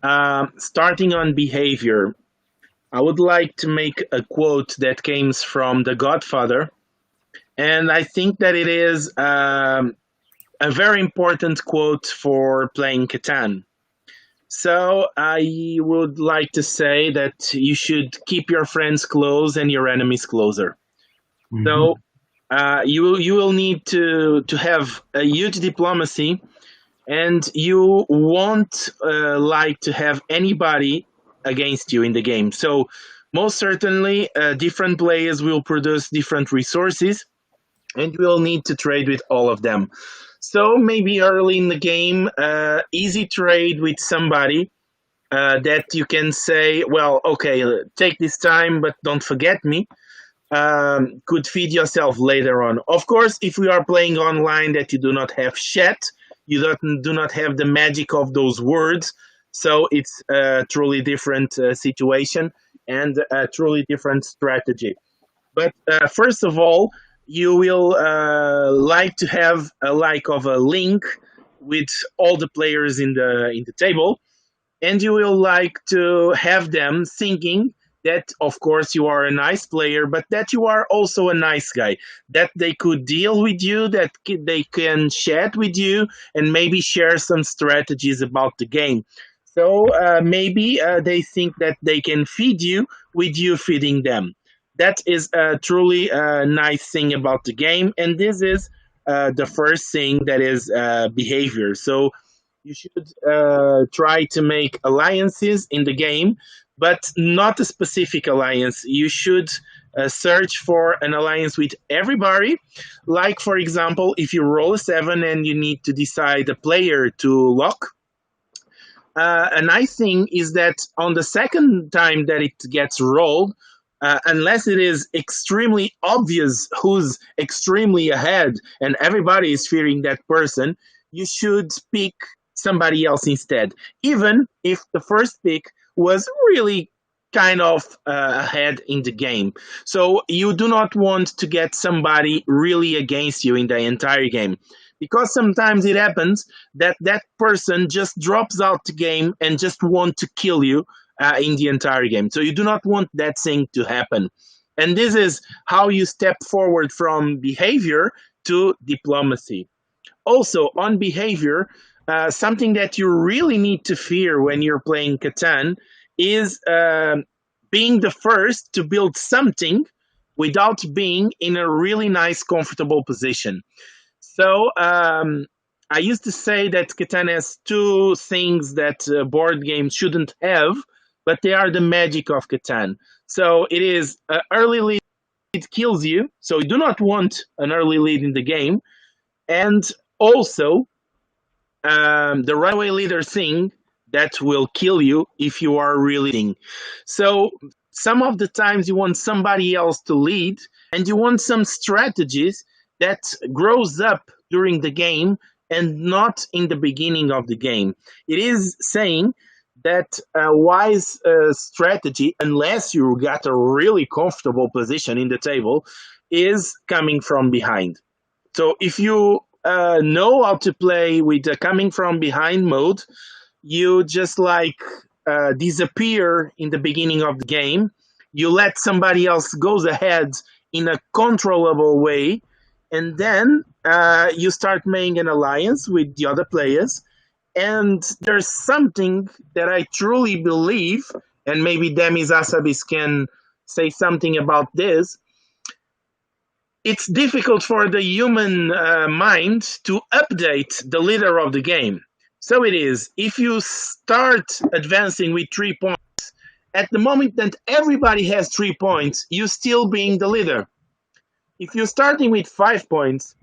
Starting on behavior, I would like to make a quote that comes from The Godfather, and I think that it is a very important quote for playing Catan. So I would like to say that you should keep your friends close and your enemies closer. So Mhm. you will need to have a huge diplomacy, and you won't like to have anybody against you in the game. So most certainly, different players will produce different resources, and you will need to trade with all of them. So maybe early in the game, easy trade with somebody that you can say, well, okay, take this time, but don't forget me. Could feed yourself later on. Of course, if we are playing online that you do not have chat, you do not have the magic of those words, so it's a truly different situation and a truly different strategy. But first of all, you will like to have a like of a link with all the players in the table, and you will like to have them thinking that of course you are a nice player, but that you are also a nice guy, that they could deal with you, that they can chat with you and maybe share some strategies about the game. So maybe they think that they can feed you with you feeding them. That is truly a nice thing about the game, and this is the first thing, that is behavior. So you should try to make alliances in the game, but not a specific alliance. You should search for an alliance with everybody. Like, for example, if you roll a 7 and you need to decide a player to lock, a nice thing is that on the second time that it gets rolled, unless it is extremely obvious who's extremely ahead and everybody is fearing that person, you should pick somebody else instead, even if the first pick was really kind of ahead in the game. So you do not want to get somebody really against you in the entire game, because sometimes it happens that that person just drops out the game and just want to kill you in the entire game. So you do not want that thing to happen. And this is how you step forward from behavior to diplomacy. Also, on behavior, something that you really need to fear when you're playing Catan is being the first to build something without being in a really nice, comfortable position. So I used to say that Catan has two things that board games shouldn't have, but they are the magic of Catan. So it is early lead kills you, so you do not want an early lead in the game, and also the runaway leader thing that will kill you if you are really leading. So some of the times you want somebody else to lead, and you want some strategies that grows up during the game and not in the beginning of the game. It is saying that a wise strategy, unless you got a really comfortable position in the table, is coming from behind. So if you know how to play with the coming from behind mode, you just like disappear in the beginning of the game. You let somebody else goes ahead in a controllable way, and then you start making an alliance with the other players. And there's something that I truly believe, and maybe Demis Asabis can say something about this. It's difficult for the human mind to update the leader of the game. So it is, if you start advancing with 3 points, at the moment that everybody has 3 points, you still being the leader. If you're starting with 5 points,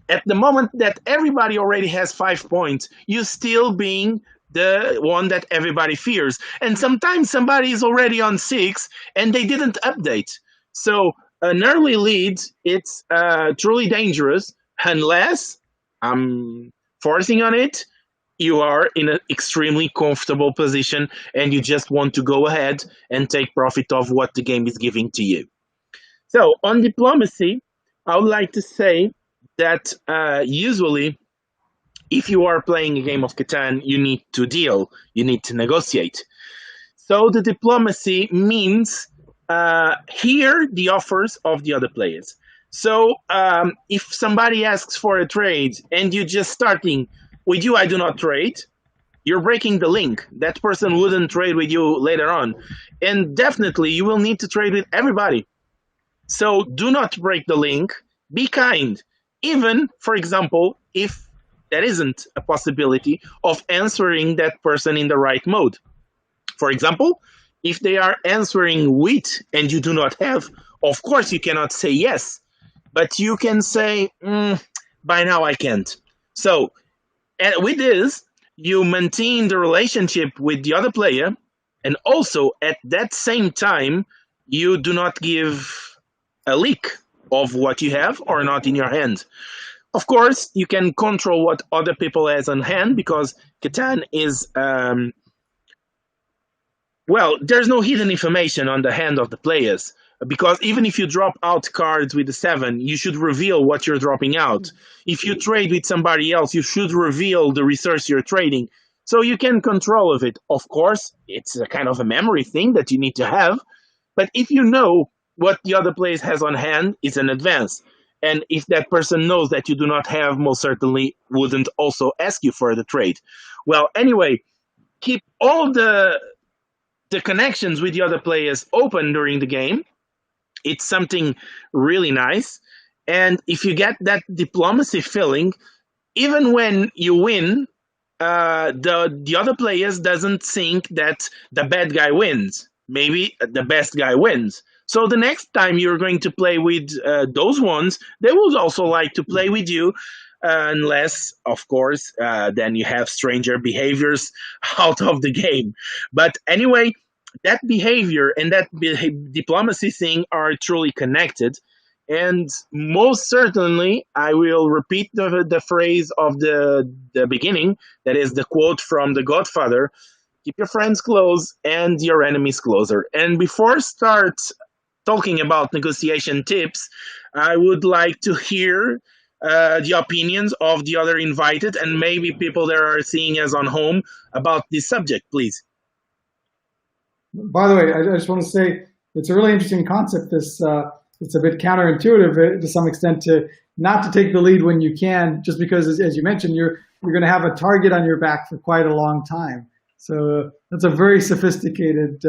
at the moment that everybody already has 5 points, you still being the one that everybody fears. And sometimes somebody is already on 6 and they didn't update. So an early lead, it's truly dangerous unless I'm forcing on it. You are in an extremely comfortable position and you just want to go ahead and take profit of what the game is giving to you. So on diplomacy, I would like to say that usually if you are playing a game of Catan, you need to deal, you need to negotiate. So the diplomacy means hear the offers of the other players. So if somebody asks for a trade and you just starting with you, I do not trade, you're breaking the link. That person wouldn't trade with you later on. And definitely you will need to trade with everybody. So do not break the link. Be kind. Even, for example, if there isn't a possibility of answering that person in the right mode. For example, if they are answering with and you do not have, of course you cannot say yes, but you can say, by now I can't. So with this, you maintain the relationship with the other player, and also at that same time, you do not give a leak of what you have or not in your hand. Of course, you can control what other people has on hand because Catan is there's no hidden information on the hand of the players, because even if you drop out cards with the 7, you should reveal what you're dropping out. If you trade with somebody else, you should reveal the resource you're trading, so you can control of it. Of course, it's a kind of a memory thing that you need to have, but if you know what the other player has on hand, it's an advance. And if that person knows that you do not have, most certainly wouldn't also ask you for the trade. Well, anyway, keep all the connections with the other players open during the game. It's something really nice. And if you get that diplomacy feeling, even when you win, the other players doesn't think that the bad guy wins. Maybe the best guy wins. So the next time you're going to play with those ones, they would also like to play with you, unless, of course, then you have stranger behaviors out of the game. But anyway, that behavior and that diplomacy thing are truly connected. And most certainly, I will repeat the phrase of the beginning, that is the quote from The Godfather: keep your friends close and your enemies closer. And before start talking about negotiation tips, I would like to hear the opinions of the other invited and maybe people that are seeing us on home about this subject, please. By the way, I just want to say it's a really interesting concept. This it's a bit counterintuitive to some extent to not to take the lead when you can, just because, as you mentioned, you're going to have a target on your back for quite a long time. So that's a very sophisticated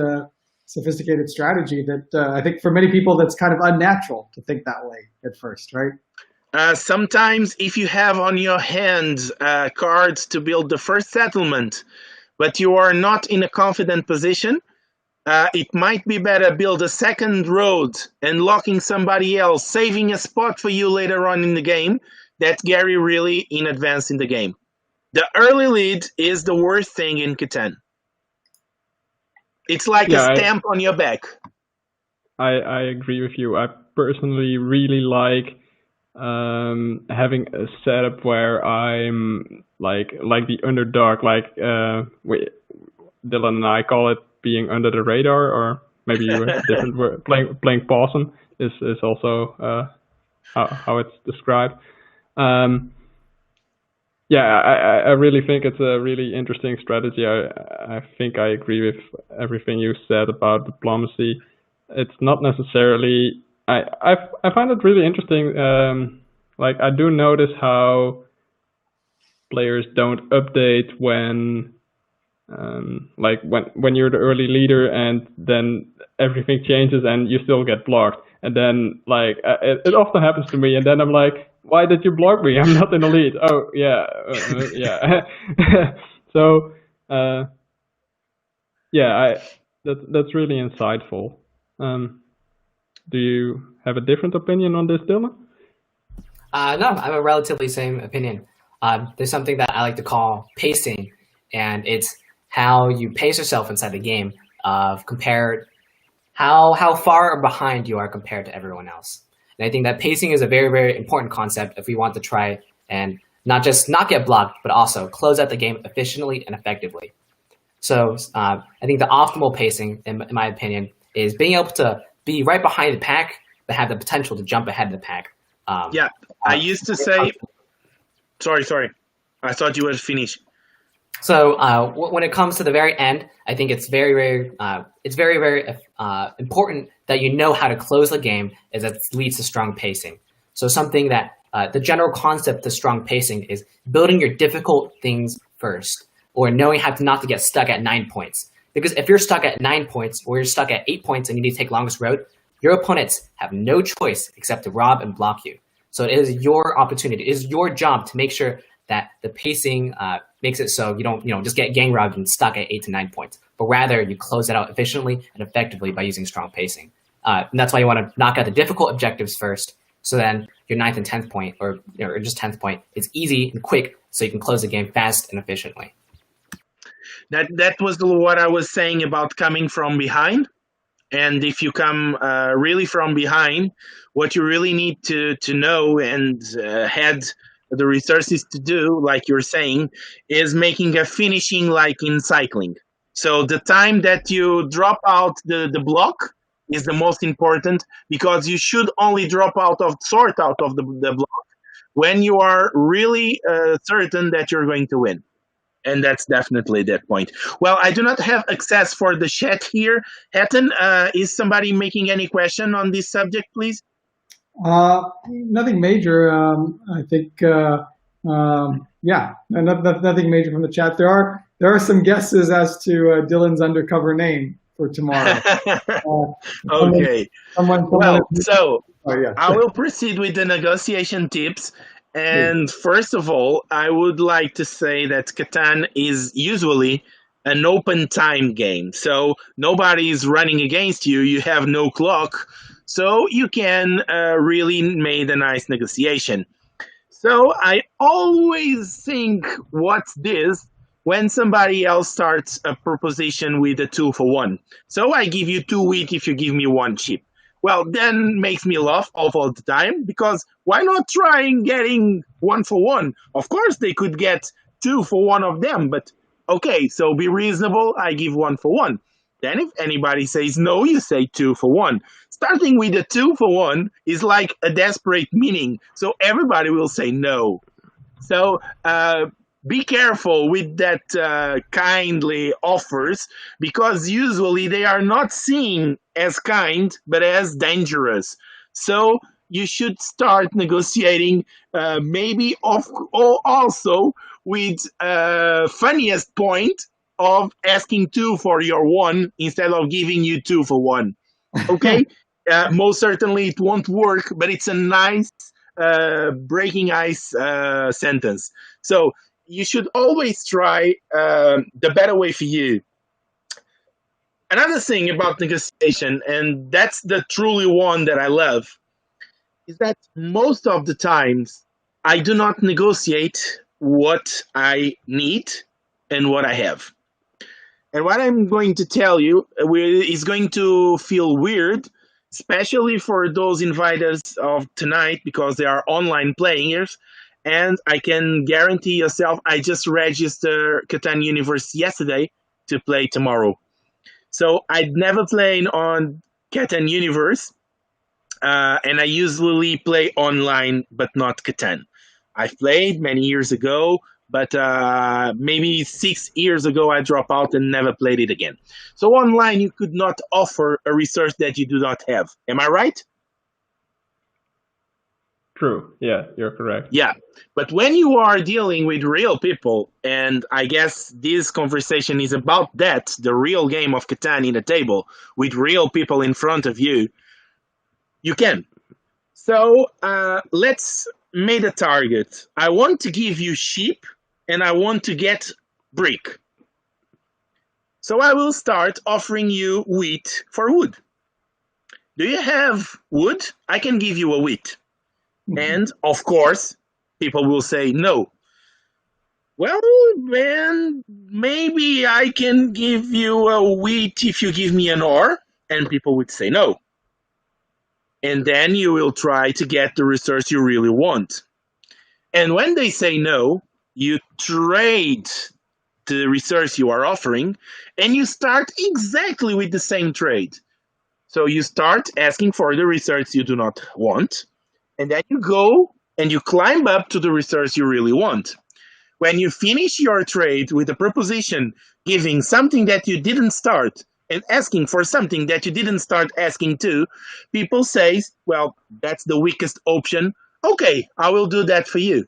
strategy that I think for many people that's kind of unnatural to think that way at first, right? Sometimes if you have on your hand cards to build the first settlement, but you are not in a confident position, it might be better build a second road and locking somebody else, saving a spot for you later on in the game. That Gary really in advance in the game. The early lead is the worst thing in Catan. It's like a stamp on your back. I agree with you. I personally really like having a setup where I'm like the underdog, like Dylan and I call it being under the radar, or maybe a different word. Playing possum is also how it's described. I really think it's a really interesting strategy. I think I agree with everything you said about diplomacy. It's not necessarily. I find it really interesting. Like I do notice how players don't update when, like when you're the early leader and then everything changes and you still get blocked. And then like it often happens to me, and then I'm like, why did you block me? I'm not in the lead. Oh yeah, yeah. So that's really insightful. Do you have a different opinion on this, Dylan? No, I have a relatively same opinion. There's something that I like to call pacing, and it's how you pace yourself inside the game, compared how far behind you are compared to everyone else. And I think that pacing is a very, very important concept if we want to try and not just not get blocked, but also close out the game efficiently and effectively. So I think the optimal pacing, in my opinion, is being able to be right behind the pack, but have the potential to jump ahead of the pack. I used to say, sorry. I thought you were finished. So when it comes to the very end, I think it's very important that you know how to close the game, as that leads to strong pacing. So something that the general concept of strong pacing is building your difficult things first, or knowing how to not to get stuck at 9 points. Because if you're stuck at 9 points, or you're stuck at 8 points and you need to take longest road, your opponents have no choice except to rob and block you. So it is your opportunity, it is your job to make sure that the pacing makes it so you don't just get gang robbed and stuck at 8 to 9 points, but rather you close it out efficiently and effectively by using strong pacing. And that's why you want to knock out the difficult objectives first, so then your 9th and 10th point, or just 10th point, is easy and quick, so you can close the game fast and efficiently. That was what I was saying about coming from behind. And if you come really from behind, what you really need to know and had the resources to do, like you're saying, is making a finishing like in cycling. So the time that you drop out the block is the most important, because you should only sort out of the block when you are really certain that you're going to win. And that's definitely that point. Well, I do not have access for the chat here. Hatton, is somebody making any question on this subject, please? Nothing major. I think, nothing major from the chat. There are some guesses as to Dylan's undercover name for tomorrow. Okay. So oh, yeah. I will proceed with the negotiation tips. And first of all, I would like to say that Catan is usually an open time game. So nobody is running against you. You have no clock. So you can really make a nice negotiation. So I always think, what's this, when somebody else starts a proposition with a 2-for-1. So I give you 2 wheat if you give me 1 chip. Well, then makes me laugh all the time, because why not try getting 1-for-1? Of course, they could get 2 for one of them, but okay, so be reasonable, I give 1-for-1. Then if anybody says no, you say 2-for-1. Starting with a 2-for-1 is like a desperate meaning, so everybody will say no. So be careful with that kindly offers, because usually they are not seen as kind, but as dangerous. So you should start negotiating maybe also with funniest point of asking 2 for your 1 instead of giving you 2-for-1. Okay? Most certainly it won't work, but it's a nice breaking ice sentence. So you should always try the better way for you. Another thing about negotiation, and that's the truly one that I love, is that most of the times I do not negotiate what I need and what I have. And what I'm going to tell you is going to feel weird, especially for those inviters of tonight, because they are online players. And I can guarantee yourself, I just registered Catan Universe yesterday to play tomorrow. So I'd never played on Catan Universe, and I usually play online, but not Catan. I've played many years ago, but maybe 6 years ago I dropped out and never played it again. So online you could not offer a resource that you do not have. Am I right? True. Yeah, you're correct. Yeah. But when you are dealing with real people, and I guess this conversation is about that, the real game of Catan in a table with real people in front of you, you can. So let's make a target. I want to give you sheep and I want to get brick. So I will start offering you wheat for wood. Do you have wood? I can give you a wheat. And, of course, people will say no. Well, man, maybe I can give you a wheat if you give me an ore. And people would say no. And then you will try to get the resource you really want. And when they say no, you trade the resource you are offering, and you start exactly with the same trade. So you start asking for the resource you do not want, and then you go and you climb up to the resource you really want. when you finish your trade with a proposition giving something that you didn't start and asking for something that you didn't start asking to, people say, well, that's the weakest option. Okay, I will do that for you.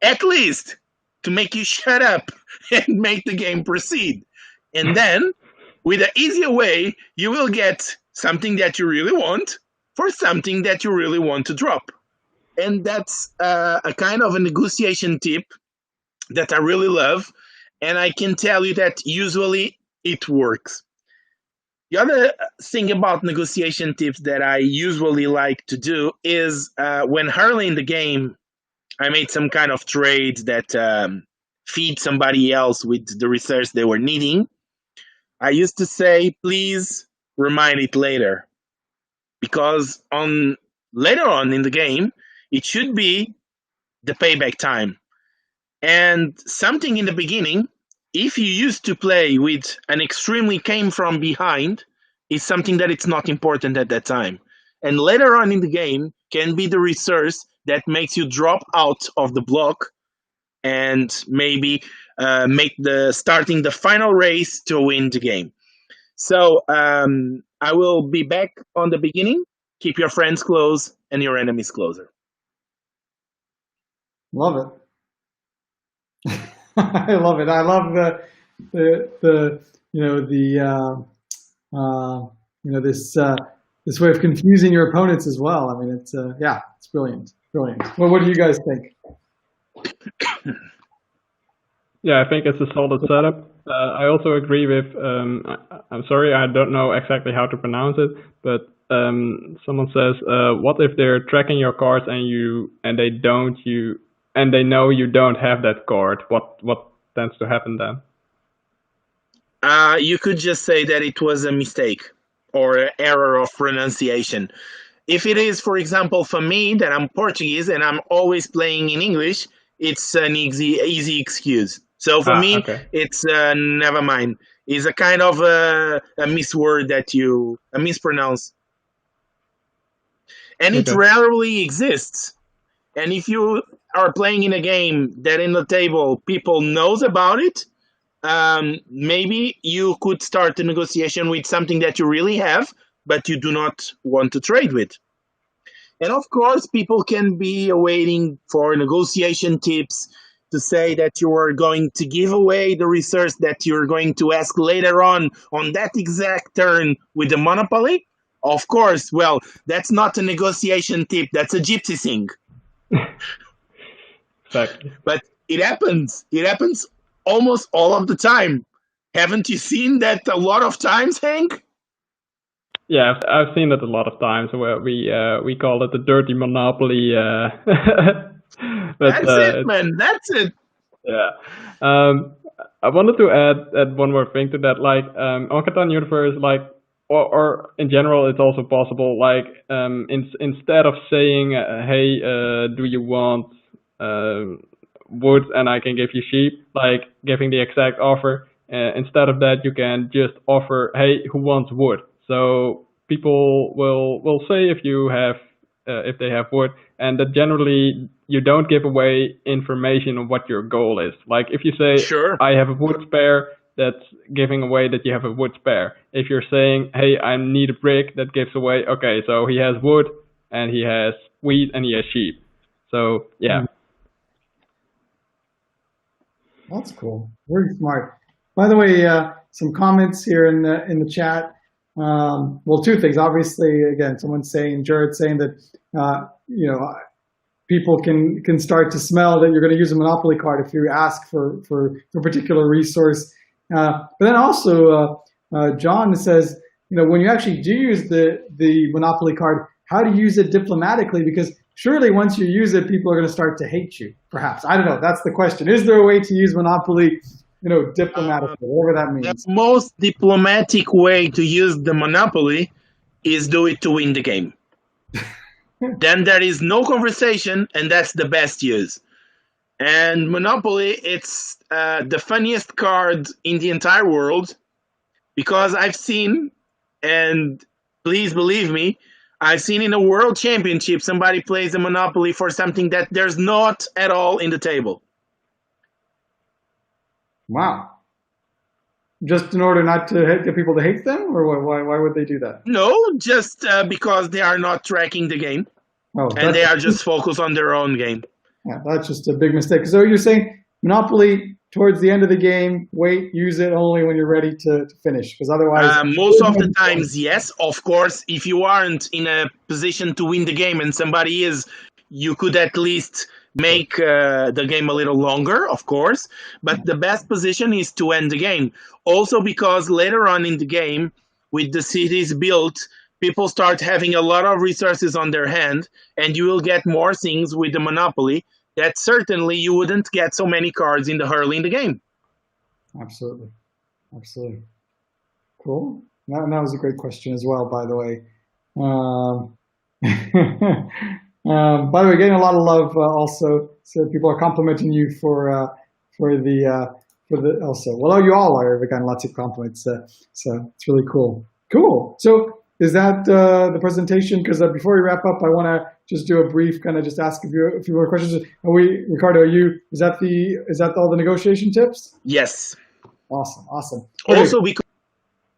At least to make you shut up and make the game proceed. And then, with an easier way, you will get something that you really want for something that you really want to drop. And that's a kind of a negotiation tip that I really love. And I can tell you that usually it works. The other thing about negotiation tips that I usually like to do is when early in the game, I made some kind of trade that feed somebody else with the research they were needing. I used to say, please remind it later. Because later on in the game, it should be the payback time. And something in the beginning, if you used to play with an extremely came from behind, is something that it's not important at that time. And later on in the game can be the resource that makes you drop out of the block and maybe make starting the final race to win the game. So I will be back on the beginning. Keep your friends close and your enemies closer. Love it. I love it. I love this way of confusing your opponents as well. I mean, it's brilliant, brilliant. Well, what do you guys think? Yeah, I think it's a solid setup. I also agree with. I'm sorry, I don't know exactly how to pronounce it, but someone says, "What if they're tracking your cards and they know you don't have that card? What tends to happen then?" You could just say that it was a mistake or an error of pronunciation. If it is, for example, for me, that I'm Portuguese and I'm always playing in English, it's an easy excuse. So for me, okay. It's never mind. It's a kind of a misword a mispronounce. And it rarely exists. And if you are playing in a game that in the table people knows about it, maybe you could start a negotiation with something that you really have, but you do not want to trade with. And of course, people can be waiting for negotiation tips to say that you are going to give away the research that you're going to ask later on that exact turn with the monopoly. Of course, well, that's not a negotiation tip. That's a gypsy thing. Exactly. But it happens. It happens almost all of the time. Haven't you seen that a lot of times, Hank? Yeah, I've seen it a lot of times. Where we call it the dirty monopoly. That's it, man. That's it. Yeah. I wanted to add one more thing to that. Like on Catan Universe, like or in general, it's also possible. Like instead of saying, "Hey, do you want wood and I can give you sheep," like giving the exact offer. Instead of that, you can just offer, "Hey, who wants wood?" So people will say if they have wood, and that generally you don't give away information on what your goal is. Like if you say, "Sure, I have a wood spare," that's giving away that you have a wood spare. If you're saying, "Hey, I need a brick," that gives away, okay, so he has wood and he has wheat and he has sheep. So yeah. That's cool. Very smart. By the way, some comments here in the chat. Well, two things. Obviously, again, someone's saying, Jared saying that people can start to smell that you're going to use a monopoly card if you ask for a particular resource. But then also, John says, when you actually do use the monopoly card, how to use it diplomatically, because surely once you use it, people are going to start to hate you, perhaps. I don't know. That's the question. Is there a way to use monopoly, diplomatically, whatever that means? The most diplomatic way to use the monopoly is do it to win the game. Then there is no conversation, and that's the best use. And Monopoly, it's the funniest card in the entire world, because I've seen, and please believe me, I've seen in a World Championship somebody plays a Monopoly for something that there's not at all in the table. Wow. Just in order not to get people to hate them, or why would they do that? No, just because they are not tracking the game, Oh, and they are just focused on their own game. Yeah, that's just a big mistake. So you're saying Monopoly towards the end of the game, wait, use it only when you're ready to finish, because otherwise. Most of the times, yes. Of course, if you aren't in a position to win the game and somebody is, you could at least make the game a little longer, of course. But the best position is to end the game. Also because later on in the game, with the cities built, people start having a lot of resources on their hand, and you will get more things with the Monopoly that certainly you wouldn't get so many cards in the early in the game. Absolutely. Absolutely. Cool. That was a great question as well, by the way. By the way, getting a lot of love also. So people are complimenting you for the also. Well, you all are getting lots of compliments. So it's really cool. Cool. So is that the presentation? Because before we wrap up, I want to just do a brief kind of just ask a few more questions. Ricardo, is that all the negotiation tips? Yes. Awesome. Also, because